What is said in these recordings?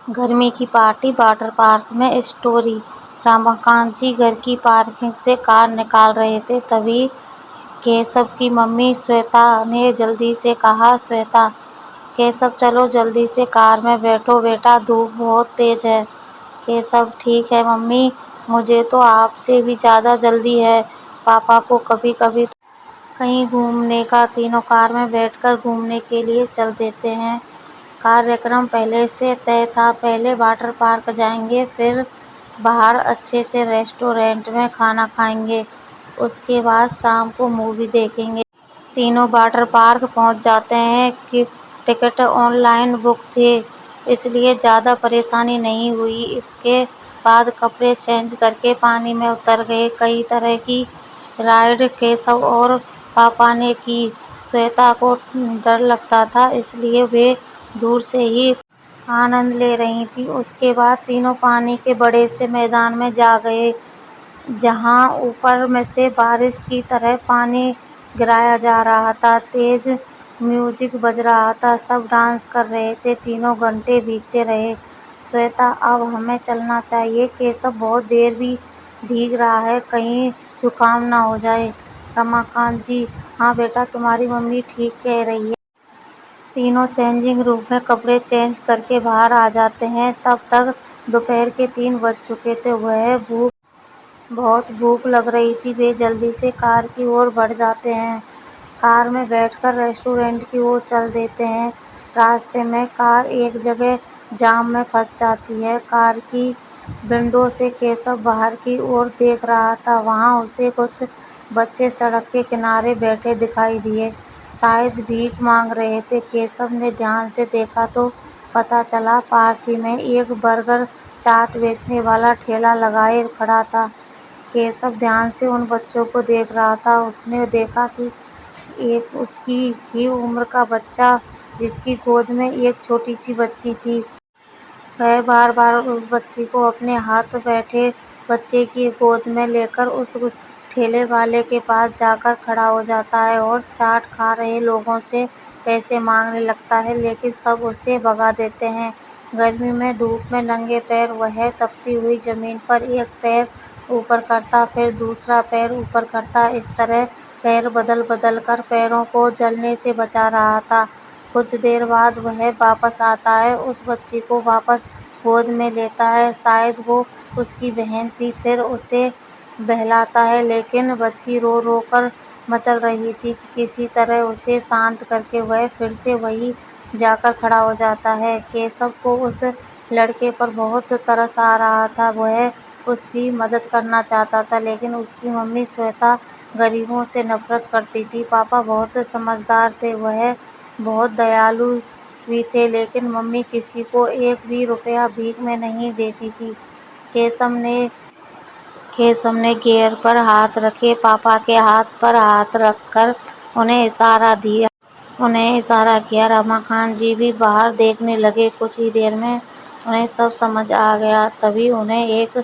गर्मी की party water park में स्टोरी। रमाकांत जी घर की पार्किंग से कार निकाल रहे थे, तभी केशव की मम्मी श्वेता ने जल्दी से कहा, श्वेता, केशव चलो जल्दी से कार में बैठो बेटा, धूप बहुत तेज है। केशव, ठीक है मम्मी, मुझे तो आपसे भी ज़्यादा जल्दी है, पापा को कभी कभी कहीं घूमने का। तीनों कार में बैठकर घूमने के लिए चल देते हैं। कार्यक्रम पहले से तय था, पहले वाटर पार्क जाएंगे, फिर बाहर अच्छे से रेस्टोरेंट में खाना खाएंगे, उसके बाद शाम को मूवी देखेंगे। तीनों वाटर पार्क पहुंच जाते हैं कि टिकट ऑनलाइन बुक थे, इसलिए ज़्यादा परेशानी नहीं हुई। इसके बाद कपड़े चेंज करके पानी में उतर गए। कई तरह की राइड केशव और पापा ने की। श्वेता को डर लगता था, इसलिए वे दूर से ही आनंद ले रही थी। उसके बाद तीनों पानी के बड़े से मैदान में जा गए, जहां ऊपर में से बारिश की तरह पानी गिराया जा रहा था। तेज म्यूजिक बज रहा था, सब डांस कर रहे थे। तीनों घंटे भीगते रहे। श्वेता, अब हमें चलना चाहिए, केशव बहुत देर भी भीग रहा है, कहीं जुकाम ना हो जाए। रमाकांत जी, हाँ बेटा, तुम्हारी मम्मी ठीक कह रही है। तीनों चेंजिंग रूम में कपड़े चेंज करके बाहर आ जाते हैं। तब तक दोपहर के 3 बज चुके थे। बहुत भूख लग रही थी। वे जल्दी से कार की ओर बढ़ जाते हैं। कार में बैठकर रेस्टोरेंट की ओर चल देते हैं। रास्ते में कार एक जगह जाम में फंस जाती है। कार की विंडो से केशव बाहर की ओर देख रहा था। वहां उसे कुछ बच्चे सड़क के किनारे बैठे दिखाई दिए, शायद भीख मांग रहे थे। केशव ने ध्यान से देखा तो पता चला पास ही में एक बर्गर चाट बेचने वाला ठेला लगाए खड़ा था। केशव ध्यान से उन बच्चों को देख रहा था। उसने देखा कि एक उसकी ही उम्र का बच्चा, जिसकी गोद में एक छोटी सी बच्ची थी, वह बार बार उस बच्ची को अपने हाथ बैठे बच्चे की गोद में लेकर उस ठेले वाले के पास जाकर खड़ा हो जाता है और चाट खा रहे लोगों से पैसे मांगने लगता है, लेकिन सब उसे भगा देते हैं। गर्मी में धूप में नंगे पैर वह तपती हुई जमीन पर एक पैर ऊपर करता, फिर दूसरा पैर ऊपर करता, इस तरह पैर बदल बदल कर पैरों को जलने से बचा रहा था। कुछ देर बाद वह वापस आता है, उस बच्ची को वापस गोद में लेता है, शायद वो उसकी बहन थी, फिर उसे बहलाता है, लेकिन बच्ची रो रो कर मचल रही थी। कि किसी तरह उसे शांत करके वह फिर से वहीं जाकर खड़ा हो जाता है। केशव को उस लड़के पर बहुत तरस आ रहा था। वह उसकी मदद करना चाहता था, लेकिन उसकी मम्मी श्वेता गरीबों से नफरत करती थी। पापा बहुत समझदार थे, वह बहुत दयालु भी थे, लेकिन मम्मी किसी को एक भी रुपया भीख में नहीं देती थी। केशव ने गियर पर हाथ रखे, पापा के हाथ पर हाथ रखकर उन्हें इशारा किया। रमाकांत जी भी बाहर देखने लगे। कुछ ही देर में उन्हें सब समझ आ गया। तभी उन्हें एक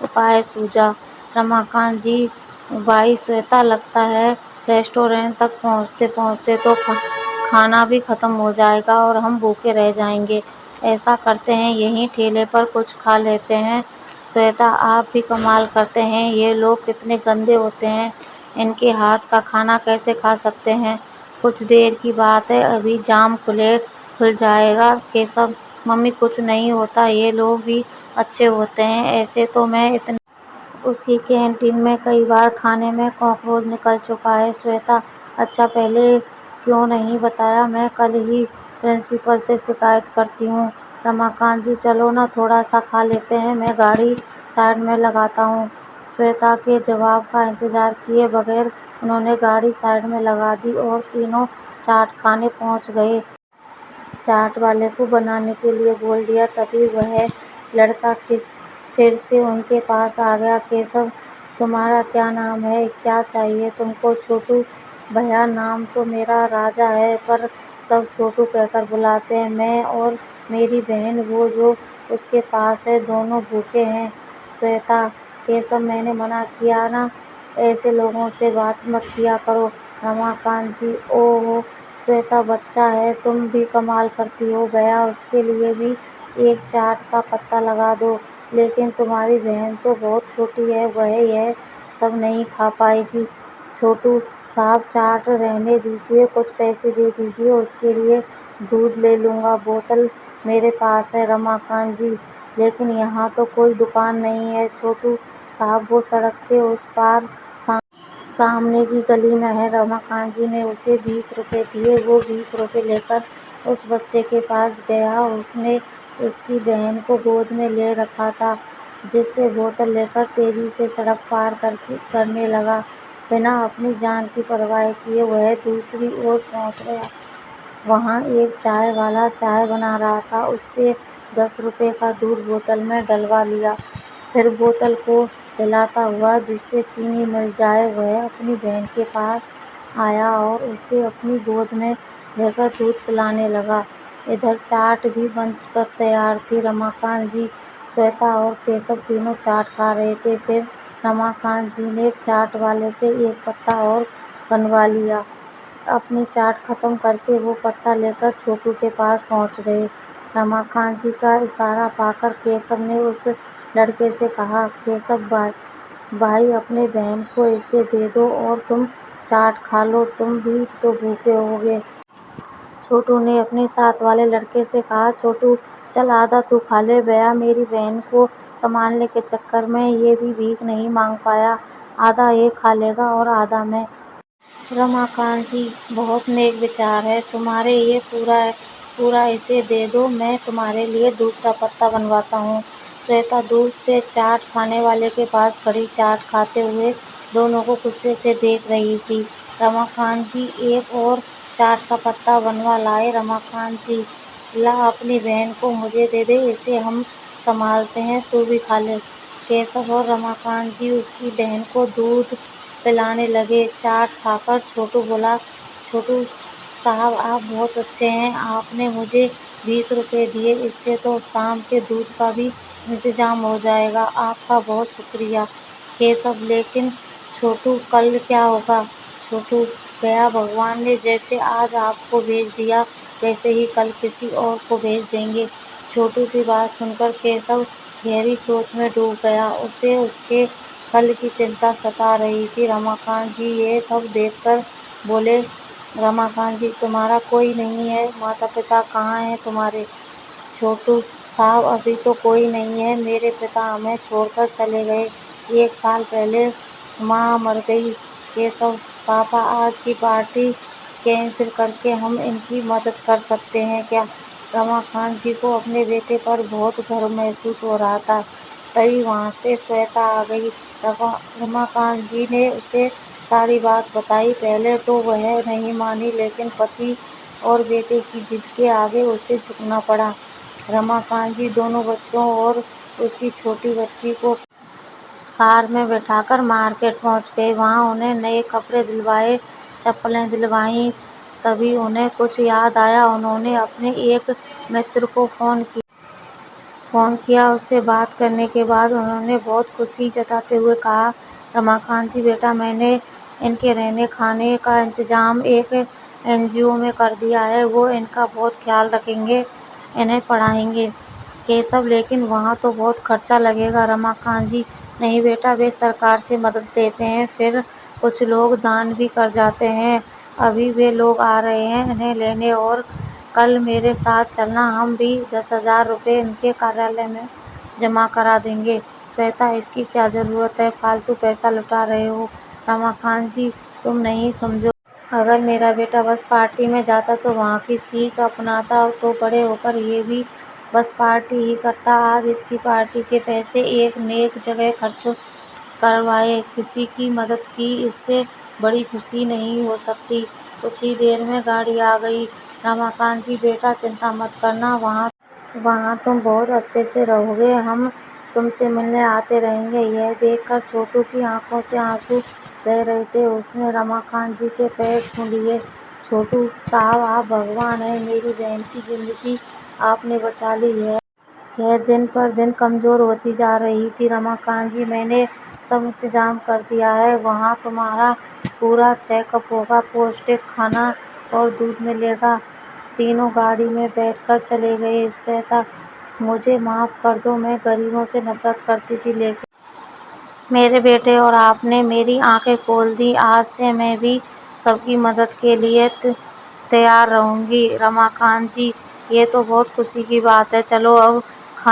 उपाय सूझा। रमाकांत जी, भाई श्वेता, लगता है रेस्टोरेंट तक पहुंचते पहुंचते तो खाना भी खत्म हो जाएगा और हम भूखे रह जाएंगे। ऐसा करते हैं, यहीं ठेले पर कुछ खा लेते हैं। श्वेता, आप भी कमाल करते हैं, ये लोग कितने गंदे होते हैं, इनके हाथ का खाना कैसे खा सकते हैं। कुछ देर की बात है, अभी जाम खुल जाएगा। केशव, मम्मी कुछ नहीं होता, ये लोग भी अच्छे होते हैं, ऐसे तो मैं इतने उसकी कैंटीन में कई बार खाने में कॉकरोच निकल चुका है। श्वेता, अच्छा, पहले क्यों नहीं बताया, मैं कल ही प्रिंसिपल से शिकायत करती हूँ। रमाकांत जी, चलो ना, थोड़ा सा खा लेते हैं, मैं गाड़ी साइड में लगाता हूँ। श्वेता के जवाब का इंतजार किए बगैर उन्होंने गाड़ी साइड में लगा दी और तीनों चाट खाने पहुँच गए। चाट वाले को बनाने के लिए बोल दिया, तभी वह लड़का फिर से उनके पास आ गया। केशव, तुम्हारा क्या नाम है, क्या चाहिए तुमको। छोटू भैया, नाम तो मेरा राजा है, पर सब छोटू कहकर बुलाते हैं। मैं और मेरी बहन, वो जो उसके पास है, दोनों भूखे हैं। श्वेता, केशव, मैंने मना किया ना, ऐसे लोगों से बात मत किया करो। रमाकांत जी, ओहो श्वेता, बच्चा है, तुम भी कमाल करती हो भैया, उसके लिए भी एक चाट का पत्ता लगा दो। लेकिन तुम्हारी बहन तो बहुत छोटी है, वह यह सब नहीं खा पाएगी। छोटू साहब, चाट रहने दीजिए, कुछ पैसे दे दीजिए, उसके लिए दूध ले लूँगा। बोतल मेरे पास है रमाकांत जी, लेकिन यहाँ तो कोई दुकान नहीं है। छोटू साहब, वो सड़क के उस पार सामने की गली में है। रमाकांत जी ने उसे 20 रुपये दिए। वो 20 रुपये लेकर उस बच्चे के पास गया। उसने उसकी बहन को गोद में ले रखा था, जिससे बोतल लेकर तेजी से सड़क पार करने लगा। बिना अपनी जान की परवाह किए वह दूसरी ओर पहुंच गया। वहाँ एक चाय वाला चाय बना रहा था। उससे 10 रुपये का दूध बोतल में डलवा लिया। फिर बोतल को हिलाता हुआ, जिससे चीनी मिल जाए, वह अपनी बहन के पास आया और उसे अपनी गोद में लेकर दूध पिलाने लगा। इधर चाट भी बनकर तैयार थी। रमाकांत जी, श्वेता और केशव तीनों चाट खा रहे थे। फिर रमाकांत जी ने चाट वाले से एक पत्ता और बनवा लिया। अपनी चाट खत्म करके वो पत्ता लेकर छोटू के पास पहुंच गए। रमाकांत जी का इशारा पाकर केशव ने उस लड़के से कहा, केशव भाई, अपने बहन को इसे दे दो और तुम चाट खा लो, तुम भी तो भूखे होगे। छोटू ने अपने साथ वाले लड़के से कहा, छोटू चल, आधा तू खा ले। भैया, मेरी बहन को संभालने के चक्कर में ये भी भीख नहीं मांग पाया। आधा ये खा लेगा और आधा मैं। रमाकांत जी, बहुत नेक विचार है तुम्हारे, ये पूरा इसे दे दो, मैं तुम्हारे लिए दूसरा पत्ता बनवाता हूँ। श्वेता दूर से चाट खाने वाले के पास खड़ी चाट खाते हुए दोनों को गुस्से से देख रही थी। रमाकांत जी एक और चाट का पत्ता बनवा लाए। रमाकांत जी, ला अपनी बहन को मुझे दे दे, इसे हम संभालते हैं, तू भी खा ले। केशव और रमाकांत जी उसकी बहन को दूध पिलाने लगे। चाट खाकर छोटू बोला, छोटू साहब, आप बहुत अच्छे हैं, आपने मुझे 20 रुपये दिए, इससे तो शाम के दूध का भी इंतजाम हो जाएगा। आपका बहुत शुक्रिया। केशव, लेकिन छोटू कल क्या होगा? छोटू, गया भगवान ने जैसे आज आपको भेज दिया, वैसे ही कल किसी और को भेज देंगे। छोटू की बात सुनकर केशव गहरी सोच में डूब गया। उसे उसके कल की चिंता सता रही थी। रमाकांत जी ये सब देखकर बोले, रमाकांत जी, तुम्हारा कोई नहीं है? माता पिता कहाँ हैं तुम्हारे? छोटू साहब, अभी तो कोई नहीं है, मेरे पिता हमें छोड़कर चले गए 1 साल पहले, माँ मर गई। केशव, पापा, आज की पार्टी कैंसिल करके हम इनकी मदद कर सकते हैं क्या? रमाकांत जी को अपने बेटे पर बहुत गर्व महसूस हो रहा था। तभी वहाँ से श्वेता आ गई। रमाकांत जी ने उसे सारी बात बताई। पहले तो वह नहीं मानी, लेकिन पति और बेटे की जिद के आगे उसे झुकना पड़ा। रमाकांत जी दोनों बच्चों और उसकी छोटी बच्ची को कार में बैठाकर मार्केट पहुंच गए। वहां उन्हें नए कपड़े दिलवाए, चप्पलें दिलवाईं। तभी उन्हें कुछ याद आया। उन्होंने अपने एक मित्र को फ़ोन किया। उससे बात करने के बाद उन्होंने बहुत खुशी जताते हुए कहा, रमाकांत जी बेटा, मैंने इनके रहने खाने का इंतज़ाम एक एनजीओ में कर दिया है। वो इनका बहुत ख्याल रखेंगे, इन्हें पढ़ाएंगे। केशव, लेकिन वहाँ तो बहुत खर्चा लगेगा। रमाकांत जी, नहीं बेटा, वे सरकार से मदद लेते हैं, फिर कुछ लोग दान भी कर जाते हैं। अभी वे लोग आ रहे हैं इन्हें लेने और कल मेरे साथ चलना, हम भी 10,000 रुपये इनके कार्यालय में जमा करा देंगे। श्वेता, इसकी क्या ज़रूरत है, फालतू पैसा लुटा रहे हो। रमाकांत जी, तुम नहीं समझो। अगर मेरा बेटा बस पार्टी में जाता तो वहाँ की सीख अपनाता, तो बड़े होकर ये भी बस पार्टी ही करता। आज इसकी पार्टी के पैसे एक नेक जगह खर्च करवाए, किसी की मदद की, इससे बड़ी खुशी नहीं हो सकती। कुछ ही देर में गाड़ी आ गई। रमाकांत जी बेटा, चिंता मत करना, वहाँ तुम बहुत अच्छे से रहोगे, हम तुमसे मिलने आते रहेंगे। यह देखकर छोटू की आंखों से आंसू बह रहे थे। उसने रमाकांत जी के पैर छू लिए। छोटू साहब, आप भगवान हैं, मेरी बहन की जिंदगी आपने बचा ली है। यह दिन पर दिन कमज़ोर होती जा रही थी। रमाकांत जी, मैंने सब इंतजाम कर दिया है, वहाँ तुम्हारा पूरा चेकअप होगा, पौष्टिक खाना और दूध मिलेगा। तीनों गाड़ी में बैठकर चले गए। श्वेता मुझे माफ़ कर दो, मैं गरीबों से नफ़रत करती थी, लेकिन मेरे बेटे और आपने मेरी आंखें खोल दी। आज से मैं भी सबकी मदद के लिए तैयार रहूँगी। रमाकांत जी, ये तो बहुत खुशी की बात है। चलो अब